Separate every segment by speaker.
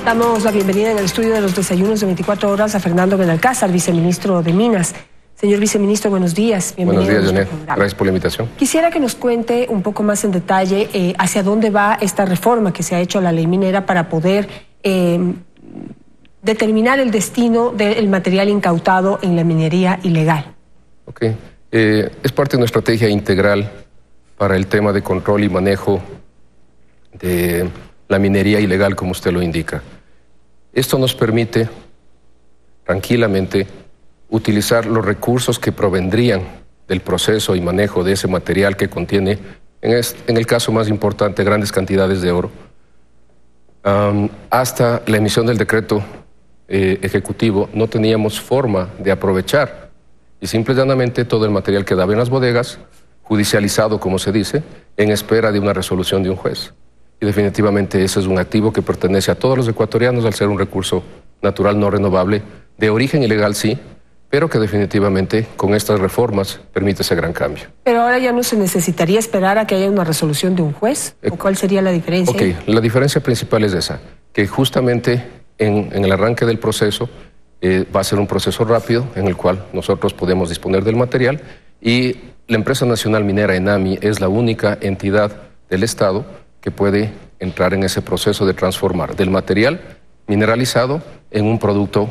Speaker 1: Damos la bienvenida en el estudio de los desayunos de 24 horas a Fernando Benalcázar, viceministro de Minas. Señor viceministro, buenos días.
Speaker 2: Bienvenido. Buenos días, Janet. Gracias por la invitación.
Speaker 1: Quisiera que nos cuente un poco más en detalle hacia dónde va esta reforma que se ha hecho a la ley minera para poder determinar el destino del material incautado en la minería ilegal.
Speaker 2: Ok. Es parte de una estrategia integral para el tema de control y manejo de la minería ilegal, como usted lo indica. Esto nos permite tranquilamente utilizar los recursos que provendrían del proceso y manejo de ese material que contiene, en el caso más importante, grandes cantidades de oro, hasta la emisión del decreto ejecutivo no teníamos forma de aprovechar y simple y llanamente todo el material quedaba en las bodegas, judicializado, como se dice, en espera de una resolución de un juez. Y definitivamente ese es un activo que pertenece a todos los ecuatorianos al ser un recurso natural no renovable, de origen ilegal sí, pero que definitivamente con estas reformas permite ese gran cambio.
Speaker 1: Pero ahora ya no se necesitaría esperar a que haya una resolución de un juez, ¿o cuál sería la diferencia?
Speaker 2: Ok, la diferencia principal es esa, que justamente en el arranque del proceso va a ser un proceso rápido en el cual nosotros podemos disponer del material y la empresa nacional minera ENAMI es la única entidad del Estado que puede entrar en ese proceso de transformar del material mineralizado en un producto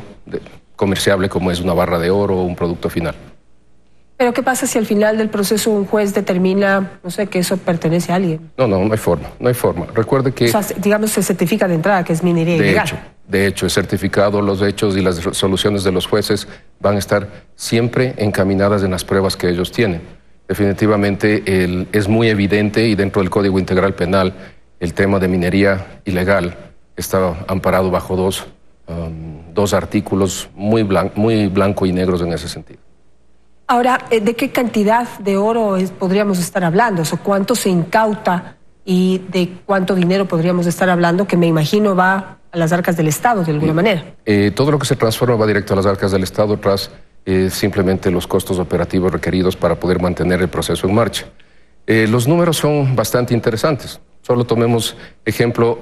Speaker 2: comerciable como es una barra de oro o un producto final.
Speaker 1: ¿Pero qué pasa si al final del proceso un juez determina, no sé, que eso pertenece a alguien?
Speaker 2: No hay forma, no hay forma. Recuerde que...
Speaker 1: O sea, digamos, se certifica de entrada que es minería ilegal.
Speaker 2: De hecho, es certificado, los hechos y las resoluciones de los jueces van a estar siempre encaminadas en las pruebas que ellos tienen. Definitivamente es muy evidente y dentro del Código Integral Penal el tema de minería ilegal está amparado bajo dos artículos muy blanco y negros en ese sentido.
Speaker 1: Ahora, ¿de qué cantidad de oro podríamos estar hablando? ¿O cuánto se incauta y de cuánto dinero podríamos estar hablando? Que me imagino va a las arcas del Estado de alguna manera.
Speaker 2: Todo lo que se transforma va directo a las arcas del Estado tras simplemente los costos operativos requeridos para poder mantener el proceso en marcha. Los números son bastante interesantes. Solo tomemos ejemplo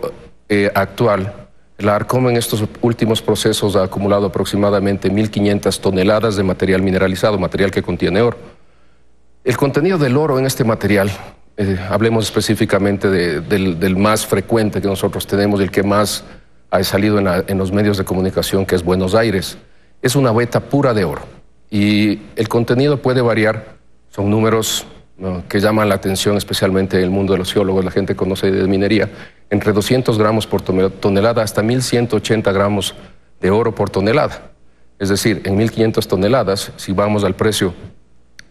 Speaker 2: actual. La Arcom en estos últimos procesos ha acumulado aproximadamente 1.500 toneladas de material mineralizado, material que contiene oro. El contenido del oro en este material, hablemos específicamente del más frecuente que nosotros tenemos, el que más ha salido en los medios de comunicación, que es Buenos Aires, es una veta pura de oro. Y el contenido puede variar, son números que llaman la atención, especialmente en el mundo de los geólogos, la gente conoce de minería, entre 200 gramos por tonelada hasta 1.180 gramos de oro por tonelada. Es decir, en 1.500 toneladas, si vamos al precio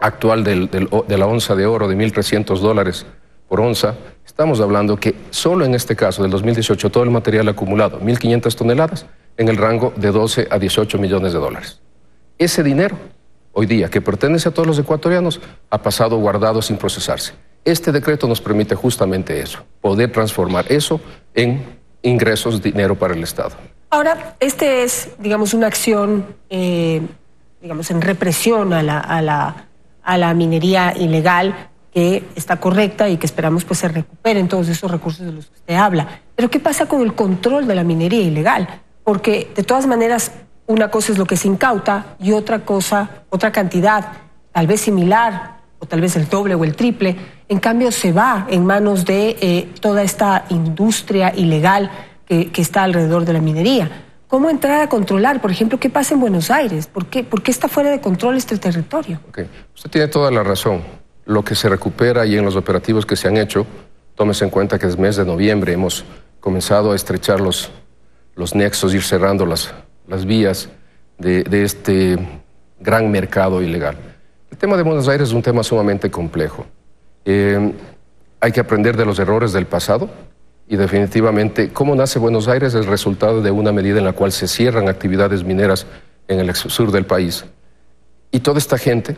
Speaker 2: actual de la onza de oro de $1.300 por onza, estamos hablando que solo en este caso, del 2018, todo el material acumulado, 1.500 toneladas, en el rango de 12 a 18 millones de dólares. Ese dinero, hoy día, que pertenece a todos los ecuatorianos, ha pasado guardado sin procesarse. Este decreto nos permite justamente eso, poder transformar eso en ingresos, dinero para el Estado.
Speaker 1: Ahora, este es, digamos, una acción, digamos, en represión a la minería ilegal que está correcta y que esperamos pues se recuperen todos esos recursos de los que usted habla. Pero ¿qué pasa con el control de la minería ilegal? Porque de todas maneras una cosa es lo que se incauta y otra cosa, otra cantidad, tal vez similar o tal vez el doble o el triple, en cambio se va en manos de toda esta industria ilegal que está alrededor de la minería. ¿Cómo entrar a controlar? Por ejemplo, ¿qué pasa en Buenos Aires? ¿Por qué está fuera de control este territorio?
Speaker 2: Okay. Usted tiene toda la razón. Lo que se recupera y en los operativos que se han hecho, tómese en cuenta que desde el mes de noviembre hemos comenzado a estrechar los nexos, ir cerrando las vías de este gran mercado ilegal. El tema de Buenos Aires es un tema sumamente complejo. Hay que aprender de los errores del pasado y definitivamente cómo nace Buenos Aires es el resultado de una medida en la cual se cierran actividades mineras en el sur del país. Y toda esta gente,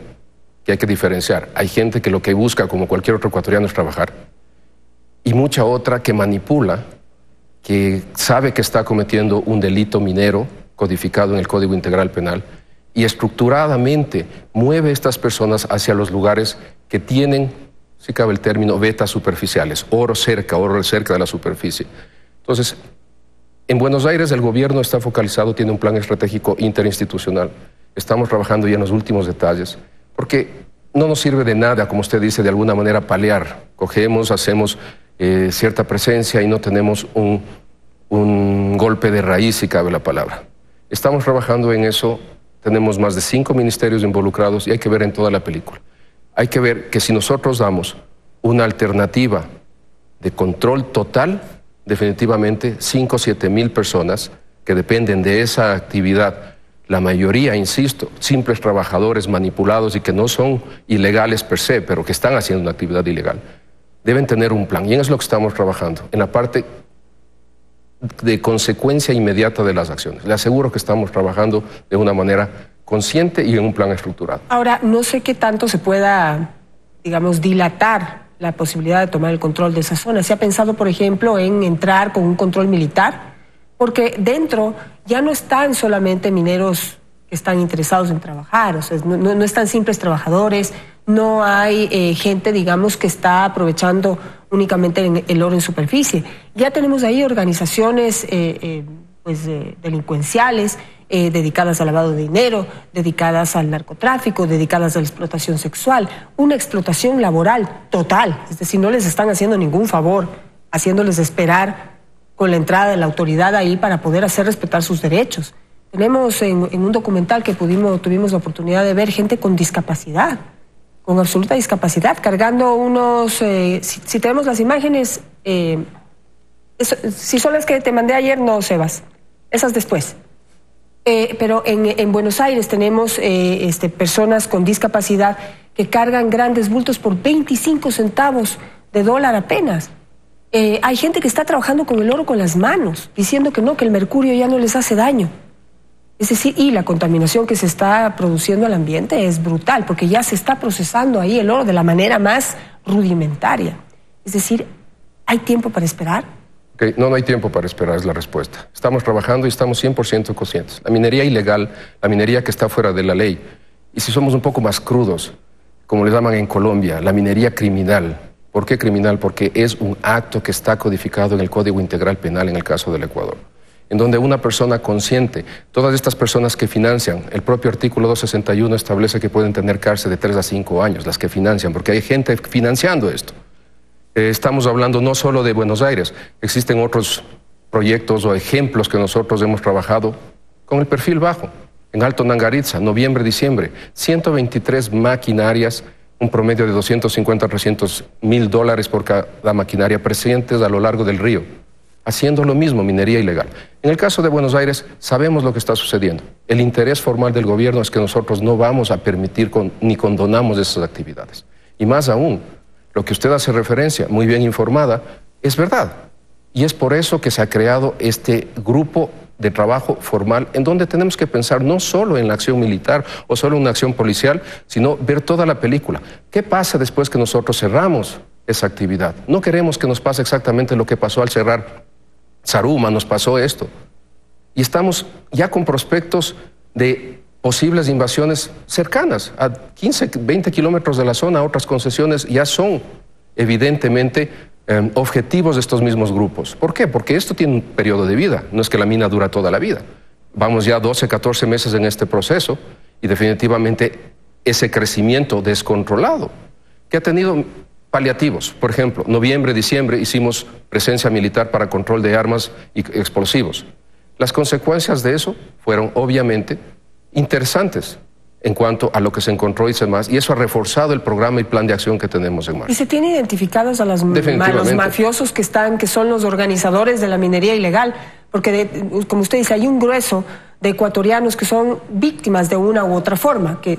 Speaker 2: que hay que diferenciar, hay gente que lo que busca, como cualquier otro ecuatoriano, es trabajar, y mucha otra que manipula, que sabe que está cometiendo un delito minero codificado en el Código Integral Penal y estructuradamente mueve a estas personas hacia los lugares que tienen, si cabe el término, vetas superficiales, oro cerca de la superficie. Entonces, En Buenos Aires el gobierno está focalizado, tiene un plan estratégico interinstitucional. Estamos trabajando ya en los últimos detalles, porque no nos sirve de nada, como usted dice, de alguna manera paliar. Cogemos, hacemos cierta presencia y no tenemos un golpe de raíz, si cabe la palabra. Estamos trabajando en eso, tenemos más de 5 ministerios involucrados y hay que ver en toda la película. Hay que ver que si nosotros damos una alternativa de control total, definitivamente 5 o 7 mil personas que dependen de esa actividad, la mayoría, insisto, simples trabajadores manipulados y que no son ilegales per se, pero que están haciendo una actividad ilegal, deben tener un plan. Y en eso es lo que estamos trabajando, en la parte de consecuencia inmediata de las acciones. Le aseguro que estamos trabajando de una manera consciente y en un plan estructurado.
Speaker 1: Ahora, no sé qué tanto se pueda, digamos, dilatar la posibilidad de tomar el control de esa zona. ¿Se ha pensado, por ejemplo, en entrar con un control militar? Porque dentro ya no están solamente mineros que están interesados en trabajar, o sea, no están simples trabajadores, no hay gente, digamos, que está aprovechando únicamente el oro en superficie. Ya tenemos ahí organizaciones delincuenciales dedicadas al lavado de dinero, dedicadas al narcotráfico, dedicadas a la explotación sexual, una explotación laboral total, es decir, no les están haciendo ningún favor, haciéndoles esperar con la entrada de la autoridad ahí para poder hacer respetar sus derechos. Tenemos en un documental que tuvimos la oportunidad de ver gente con discapacidad, con absoluta discapacidad, cargando unos, si tenemos las imágenes, si son las que te mandé ayer, no, Sebas, esas después. Pero en Buenos Aires tenemos personas con discapacidad que cargan grandes bultos por 25 centavos de dólar apenas. Hay gente que está trabajando con el oro con las manos, diciendo que no, que el mercurio ya no les hace daño. Es decir, y la contaminación que se está produciendo al ambiente es brutal, porque ya se está procesando ahí el oro de la manera más rudimentaria. Es decir, ¿hay tiempo para esperar?
Speaker 2: Okay. No hay tiempo para esperar, es la respuesta. Estamos trabajando y estamos 100% conscientes. La minería ilegal, la minería que está fuera de la ley, y si somos un poco más crudos, como le llaman en Colombia, la minería criminal. ¿Por qué criminal? Porque es un acto que está codificado en el Código Integral Penal en el caso del Ecuador, en donde una persona consciente, todas estas personas que financian, el propio artículo 261 establece que pueden tener cárcel de 3 a 5 años, las que financian, porque hay gente financiando esto. Estamos hablando no solo de Buenos Aires, existen otros proyectos o ejemplos que nosotros hemos trabajado con el perfil bajo. En Alto Nangaritza, noviembre, diciembre, 123 maquinarias, un promedio de 250 a 300 mil dólares por cada maquinaria presentes a lo largo del río, haciendo lo mismo, minería ilegal. En el caso de Buenos Aires, sabemos lo que está sucediendo. El interés formal del gobierno es que nosotros no vamos a permitir ni condonamos esas actividades. Y más aún, lo que usted hace referencia, muy bien informada, es verdad. Y es por eso que se ha creado este grupo de trabajo formal en donde tenemos que pensar no solo en la acción militar o solo en una acción policial, sino ver toda la película. ¿Qué pasa después que nosotros cerramos esa actividad? No queremos que nos pase exactamente lo que pasó al cerrar Zaruma, nos pasó esto. Y estamos ya con prospectos de posibles invasiones cercanas, a 15, 20 kilómetros de la zona. Otras concesiones ya son evidentemente objetivos de estos mismos grupos. ¿Por qué? Porque esto tiene un periodo de vida, no es que la mina dura toda la vida. Vamos ya 12, 14 meses en este proceso y definitivamente ese crecimiento descontrolado que ha tenido paliativos. Por ejemplo, noviembre, diciembre hicimos presencia militar para control de armas y explosivos. Las consecuencias de eso fueron obviamente interesantes en cuanto a lo que se encontró y demás, y eso ha reforzado el programa y plan de acción que tenemos en marcha.
Speaker 1: ¿Y se tiene identificados a los mafiosos que son los organizadores de la minería ilegal? Porque, como usted dice, hay un grueso de ecuatorianos que son víctimas de una u otra forma, que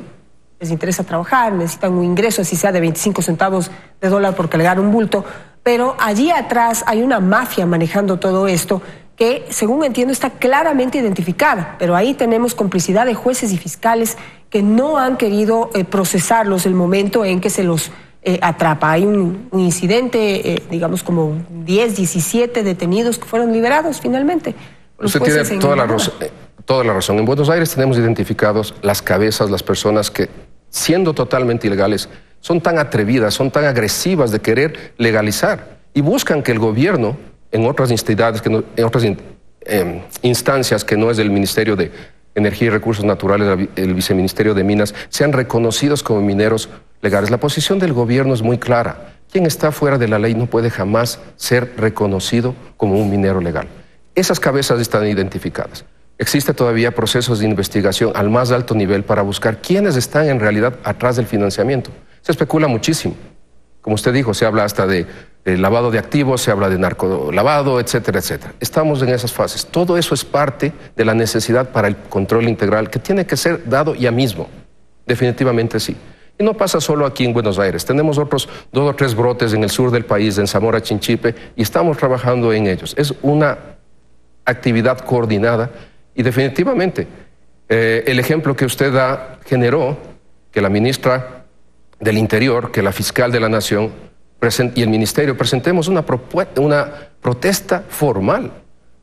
Speaker 1: les interesa trabajar, necesitan un ingreso, así sea de 25 centavos de dólar por cargar un bulto, pero allí atrás hay una mafia manejando todo esto que, según entiendo, está claramente identificada, pero ahí tenemos complicidad de jueces y fiscales que no han querido procesarlos el momento en que se los atrapa. Hay un incidente, digamos como 10, 17 detenidos que fueron liberados finalmente.
Speaker 2: Usted tiene toda la razón. En Buenos Aires tenemos identificados las cabezas, las personas que, siendo totalmente ilegales, son tan atrevidas, son tan agresivas de querer legalizar y buscan que el gobierno en otras entidades, en otras instancias que no es del Ministerio de Energía y Recursos Naturales, el Viceministerio de Minas, sean reconocidos como mineros legales. La posición del gobierno es muy clara. Quien está fuera de la ley no puede jamás ser reconocido como un minero legal. Esas cabezas están identificadas. Existe todavía procesos de investigación al más alto nivel para buscar quiénes están en realidad atrás del financiamiento. Se especula muchísimo. Como usted dijo, se habla hasta de lavado de activos, se habla de narcolavado, etcétera, etcétera. Estamos en esas fases. Todo eso es parte de la necesidad para el control integral que tiene que ser dado ya mismo. Definitivamente sí. Y no pasa solo aquí en Buenos Aires. Tenemos otros 2 o 3 brotes en el sur del país, en Zamora Chinchipe, y estamos trabajando en ellos. Es una actividad coordinada y definitivamente el ejemplo que usted da generó que la ministra del Interior, que la fiscal de la Nación y el Ministerio presentemos una protesta formal.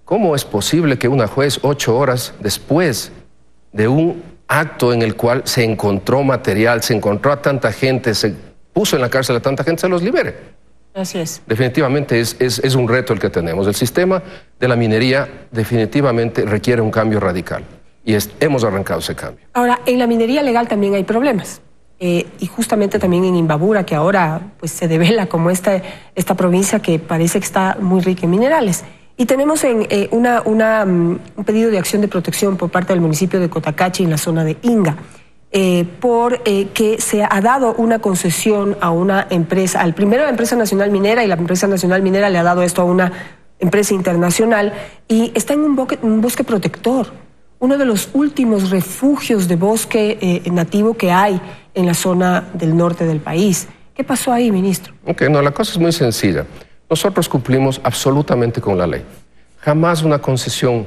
Speaker 2: ¿Cómo es posible que una juez 8 horas después de un acto en el cual se encontró material, se encontró a tanta gente, se puso en la cárcel a tanta gente, se los libere?
Speaker 1: Así es.
Speaker 2: Definitivamente es un reto el que tenemos. El sistema de la minería definitivamente requiere un cambio radical y hemos arrancado ese cambio.
Speaker 1: Ahora, en la minería legal también hay problemas. Y justamente también en Imbabura, que ahora pues se devela como esta provincia que parece que está muy rica en minerales. Y tenemos un pedido de acción de protección por parte del municipio de Cotacachi en la zona de Inga, que se ha dado una concesión a una empresa, primero a la empresa nacional minera, y la empresa nacional minera le ha dado esto a una empresa internacional, y está en un bosque protector, uno de los últimos refugios de bosque nativo que hay en la zona del norte del país. ¿Qué pasó ahí, ministro?
Speaker 2: No, la cosa es muy sencilla. Nosotros cumplimos absolutamente con la ley. Jamás una concesión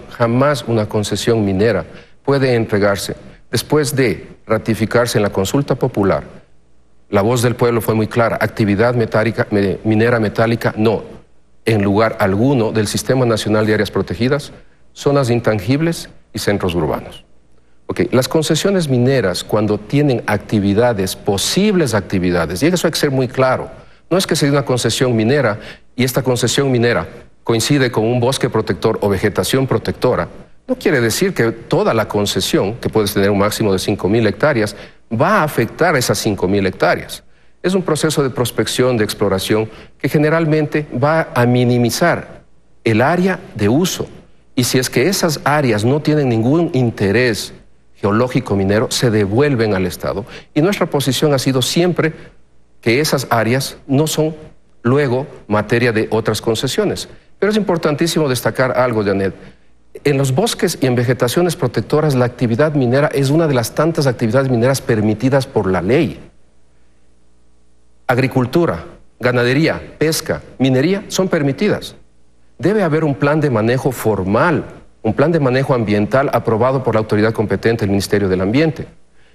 Speaker 2: minera puede entregarse después de ratificarse en la consulta popular. La voz del pueblo fue muy clara. Actividad minera metálica, no. En lugar alguno del Sistema Nacional de Áreas Protegidas, zonas intangibles y centros urbanos. Las concesiones mineras, cuando tienen actividades, posibles actividades, y eso hay que ser muy claro, no es que se dé una concesión minera y esta concesión minera coincide con un bosque protector o vegetación protectora, no quiere decir que toda la concesión, que puede tener un máximo de 5.000 hectáreas, va a afectar esas 5.000 hectáreas. Es un proceso de prospección, de exploración, que generalmente va a minimizar el área de uso. Y si es que esas áreas no tienen ningún interés geológico minero, se devuelven al Estado. Y nuestra posición ha sido siempre que esas áreas no son luego materia de otras concesiones. Pero es importantísimo destacar algo, Janet. En los bosques y en vegetaciones protectoras, la actividad minera es una de las tantas actividades mineras permitidas por la ley. Agricultura, ganadería, pesca, minería son permitidas. Debe haber un plan de manejo formal, un plan de manejo ambiental aprobado por la autoridad competente, el Ministerio del Ambiente.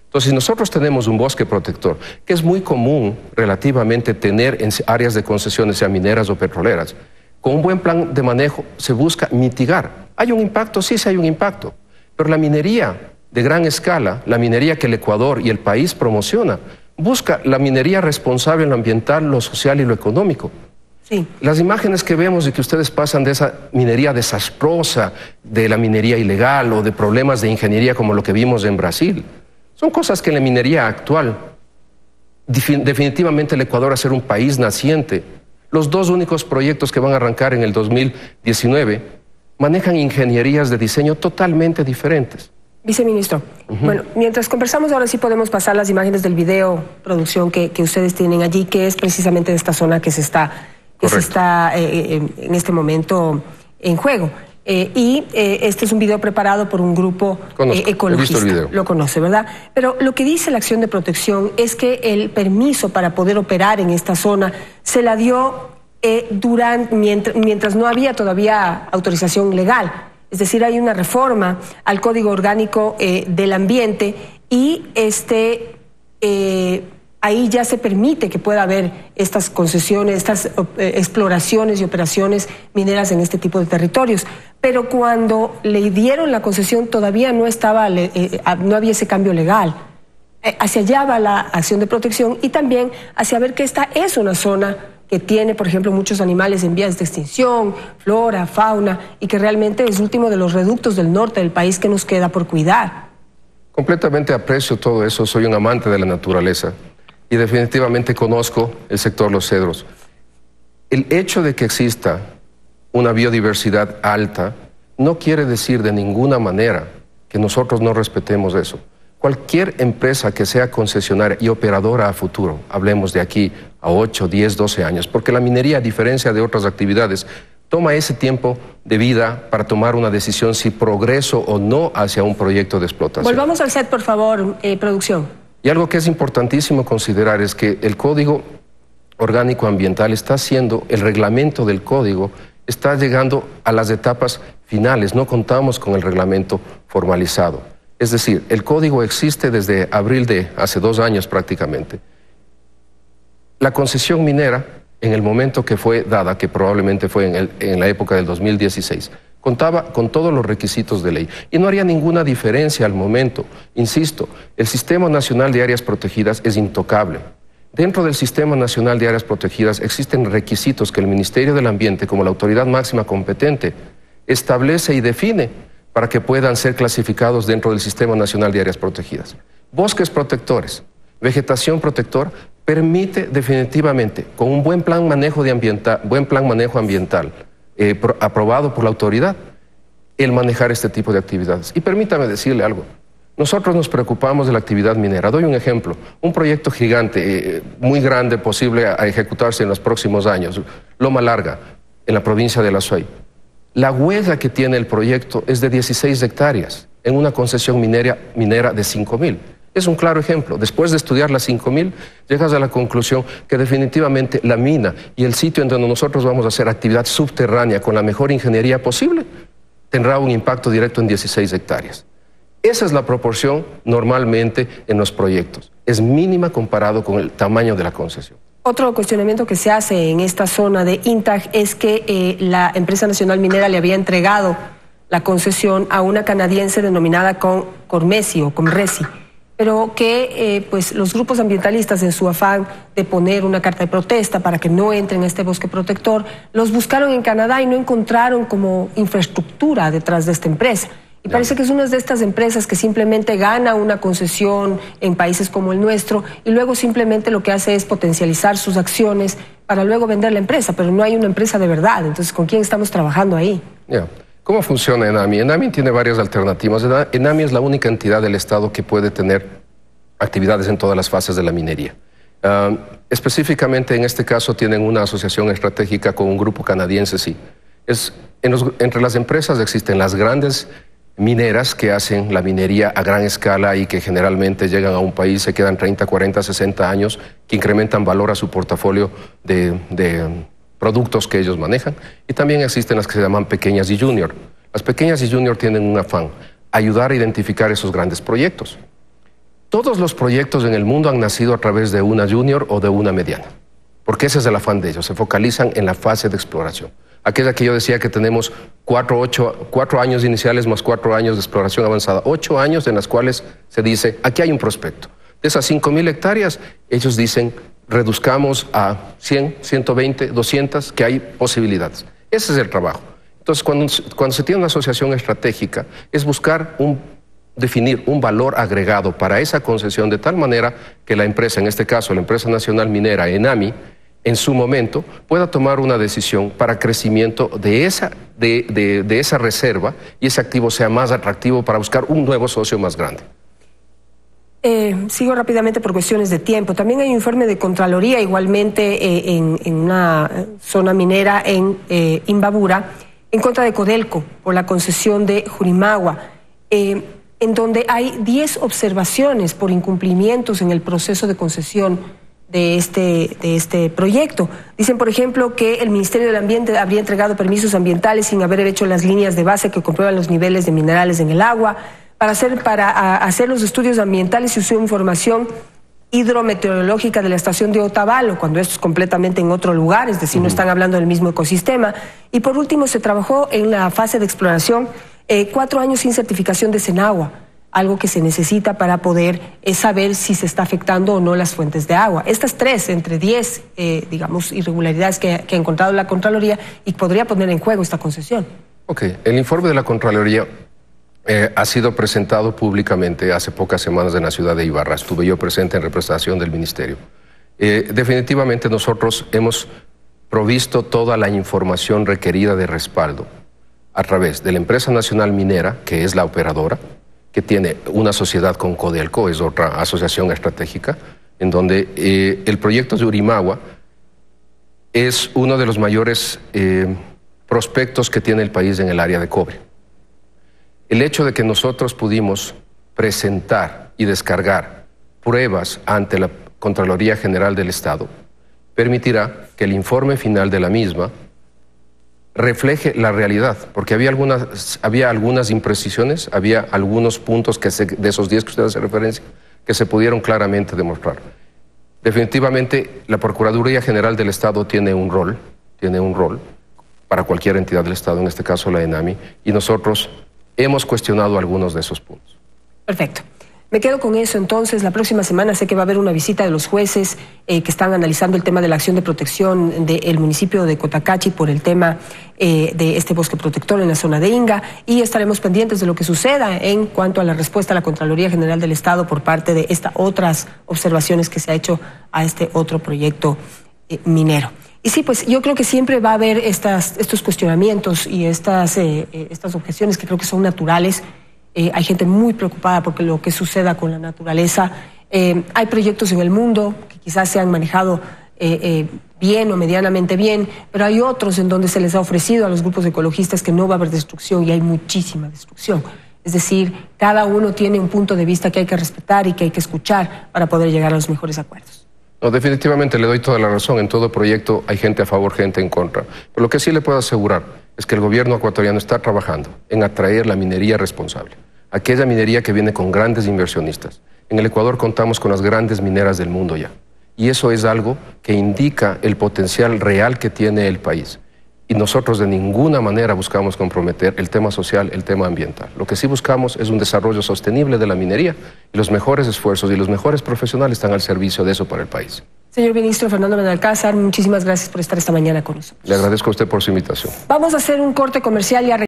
Speaker 2: Entonces, nosotros tenemos un bosque protector, que es muy común relativamente tener en áreas de concesiones, sea mineras o petroleras. Con un buen plan de manejo se busca mitigar. ¿Hay un impacto? Sí, sí hay un impacto. Pero la minería de gran escala, la minería que el Ecuador y el país promociona, busca la minería responsable en lo ambiental, lo social y lo económico.
Speaker 1: Sí.
Speaker 2: Las imágenes que vemos y que ustedes pasan de esa minería desastrosa, de la minería ilegal o de problemas de ingeniería como lo que vimos en Brasil, son cosas que en la minería actual, definitivamente el Ecuador, a ser un país naciente, los 2 únicos proyectos que van a arrancar en el 2019 manejan ingenierías de diseño totalmente diferentes.
Speaker 1: Viceministro, bueno, mientras conversamos ahora sí podemos pasar las imágenes del video, producción que ustedes tienen allí, que es precisamente de esta zona que se está en este momento en juego. Este es un video preparado por un grupo ecologista.
Speaker 2: He visto el video.
Speaker 1: Lo conoce, ¿verdad? Pero lo que dice la acción de protección es que el permiso para poder operar en esta zona se la dio mientras no había todavía autorización legal. Es decir, hay una reforma al Código Orgánico del Ambiente y ahí ya se permite que pueda haber estas concesiones, estas exploraciones y operaciones mineras en este tipo de territorios. Pero cuando le dieron la concesión todavía no había ese cambio legal. Hacia allá va la acción de protección y también hacia ver que esta es una zona que tiene, por ejemplo, muchos animales en vías de extinción, flora, fauna, y que realmente es último de los reductos del norte del país que nos queda por cuidar.
Speaker 2: Completamente aprecio todo eso, soy un amante de la naturaleza y definitivamente conozco el sector Los Cedros. El hecho de que exista una biodiversidad alta no quiere decir de ninguna manera que nosotros no respetemos eso. Cualquier empresa que sea concesionaria y operadora a futuro, hablemos de aquí a 8, 10, 12 años, porque la minería, a diferencia de otras actividades, toma ese tiempo de vida para tomar una decisión si progreso o no hacia un proyecto de explotación.
Speaker 1: Volvamos al set, por favor, producción.
Speaker 2: Y algo que es importantísimo considerar es que el Código Orgánico Ambiental está haciendo, el reglamento del código está llegando a las etapas finales, no contamos con el reglamento formalizado. Es decir, el código existe desde abril de hace 2 años prácticamente. La concesión minera, en el momento que fue dada, que probablemente fue en la época del 2016, contaba con todos los requisitos de ley y no haría ninguna diferencia al momento. Insisto, el Sistema Nacional de Áreas Protegidas es intocable. Dentro del Sistema Nacional de Áreas Protegidas existen requisitos que el Ministerio del Ambiente, como la autoridad máxima competente, establece y define para que puedan ser clasificados dentro del Sistema Nacional de Áreas Protegidas. Bosques protectores, vegetación protectora, permite definitivamente, con un buen plan manejo ambiental aprobado por la autoridad, el manejar este tipo de actividades. Y permítame decirle algo, nosotros nos preocupamos de la actividad minera. Doy un ejemplo, un proyecto gigante, muy grande, posible a ejecutarse en los próximos años, Loma Larga, en la provincia de La Suay. La huella que tiene el proyecto es de 16 hectáreas en una concesión minera de 5.000. Es un claro ejemplo. Después de estudiar las 5.000, llegas a la conclusión que definitivamente la mina y el sitio en donde nosotros vamos a hacer actividad subterránea con la mejor ingeniería posible tendrá un impacto directo en 16 hectáreas. Esa es la proporción normalmente en los proyectos. Es mínima comparado con el tamaño de la concesión.
Speaker 1: Otro cuestionamiento que se hace en esta zona de INTAG es que la empresa nacional minera le había entregado la concesión a una canadiense denominada Cormesi o Comresi, pero que pues los grupos ambientalistas, en su afán de poner una carta de protesta para que no entren a este bosque protector, los buscaron en Canadá y no encontraron como infraestructura detrás de esta empresa. Y parece que es una de estas empresas que simplemente gana una concesión en países como el nuestro y luego simplemente lo que hace es potencializar sus acciones para luego vender la empresa, pero no hay una empresa de verdad. Entonces, ¿con quién estamos trabajando ahí?
Speaker 2: ¿Cómo funciona ENAMI? ENAMI tiene varias alternativas. ENAMI es la única entidad del Estado que puede tener actividades en todas las fases de la minería. Específicamente en este caso tienen una asociación estratégica con un grupo canadiense, sí. Entre las empresas existen las grandes mineras que hacen la minería a gran escala y que generalmente llegan a un país, se quedan 30, 40, 60 años, que incrementan valor a su portafolio de productos que ellos manejan. Y también existen las que se llaman pequeñas y junior. Las pequeñas y junior tienen un afán, ayudar a identificar esos grandes proyectos. Todos los proyectos en el mundo han nacido a través de una junior o de una mediana, porque ese es el afán de ellos, se focalizan en la fase de exploración. Aquella que yo decía que tenemos 4 años iniciales más 4 años de exploración avanzada, 8 años en las cuales se dice, aquí hay un prospecto. De esas 5.000 hectáreas, ellos dicen, reduzcamos a 100, 120, 200, que hay posibilidades. Ese es el trabajo. Entonces, cuando se tiene una asociación estratégica, es buscar definir un valor agregado para esa concesión de tal manera que la empresa, en este caso la empresa nacional minera ENAMI, en su momento pueda tomar una decisión para crecimiento de esa reserva y ese activo sea más atractivo para buscar un nuevo socio más grande.
Speaker 1: Sigo rápidamente por cuestiones de tiempo. También hay un informe de Contraloría igualmente en una zona minera en Imbabura en contra de Codelco por la concesión de Jurimagua, en donde hay 10 observaciones por incumplimientos en el proceso de concesión de este proyecto. Dicen, por ejemplo, que el Ministerio del Ambiente habría entregado permisos ambientales sin haber hecho las líneas de base que comprueban los niveles de minerales en el agua, para hacer los estudios ambientales se usó información hidrometeorológica de la estación de Otavalo, cuando esto es completamente en otro lugar, es decir, no están hablando del mismo ecosistema. Y por último, se trabajó en la fase de exploración 4 años sin certificación de Senagua. algo que se necesita para poder saber si se está afectando o no las fuentes de agua. Estas 3 entre 10, digamos, irregularidades que ha encontrado la Contraloría y podría poner en juego esta concesión.
Speaker 2: Ok, el informe de la Contraloría ha sido presentado públicamente hace pocas semanas en la ciudad de Ibarra. Estuve yo presente en representación del Ministerio. Definitivamente nosotros hemos provisto toda la información requerida de respaldo a través de la empresa nacional minera, que es la operadora, que tiene una sociedad con Codelco, es otra asociación estratégica, en donde el proyecto de Urimagua es uno de los mayores prospectos que tiene el país en el área de cobre. El hecho de que nosotros pudimos presentar y descargar pruebas ante la Contraloría General del Estado permitirá que el informe final de la misma refleje la realidad, porque había algunas imprecisiones, había algunos puntos de esos 10 que usted hace referencia, que se pudieron claramente demostrar. Definitivamente, la Procuraduría General del Estado tiene un rol para cualquier entidad del Estado, en este caso la ENAMI, y nosotros hemos cuestionado algunos de esos puntos.
Speaker 1: Perfecto. Me quedo con eso entonces. La próxima semana sé que va a haber una visita de los jueces que están analizando el tema de la acción de protección del municipio de Cotacachi por el tema de este bosque protector en la zona de Inga, y estaremos pendientes de lo que suceda en cuanto a la respuesta a la Contraloría General del Estado por parte de estas otras observaciones que se ha hecho a este otro proyecto minero. Y sí, pues yo creo que siempre va a haber estos cuestionamientos y estas objeciones que creo que son naturales. Hay gente muy preocupada por lo que suceda con la naturaleza. Hay proyectos en el mundo que quizás se han manejado bien o medianamente bien, pero hay otros en donde se les ha ofrecido a los grupos ecologistas que no va a haber destrucción, y hay muchísima destrucción. Es decir, cada uno tiene un punto de vista que hay que respetar y que hay que escuchar para poder llegar a los mejores acuerdos.
Speaker 2: No, definitivamente le doy toda la razón. En todo proyecto hay gente a favor, gente en contra. Pero lo que sí le puedo asegurar es que el gobierno ecuatoriano está trabajando en atraer la minería responsable. Aquella minería que viene con grandes inversionistas. En el Ecuador contamos con las grandes mineras del mundo ya. Y eso es algo que indica el potencial real que tiene el país. Y nosotros de ninguna manera buscamos comprometer el tema social, el tema ambiental. Lo que sí buscamos es un desarrollo sostenible de la minería, y los mejores esfuerzos y los mejores profesionales están al servicio de eso para el país.
Speaker 1: Señor ministro Fernando Benalcázar, muchísimas gracias por estar esta mañana con nosotros.
Speaker 2: Le agradezco a usted por su invitación.
Speaker 1: Vamos a hacer un corte comercial y a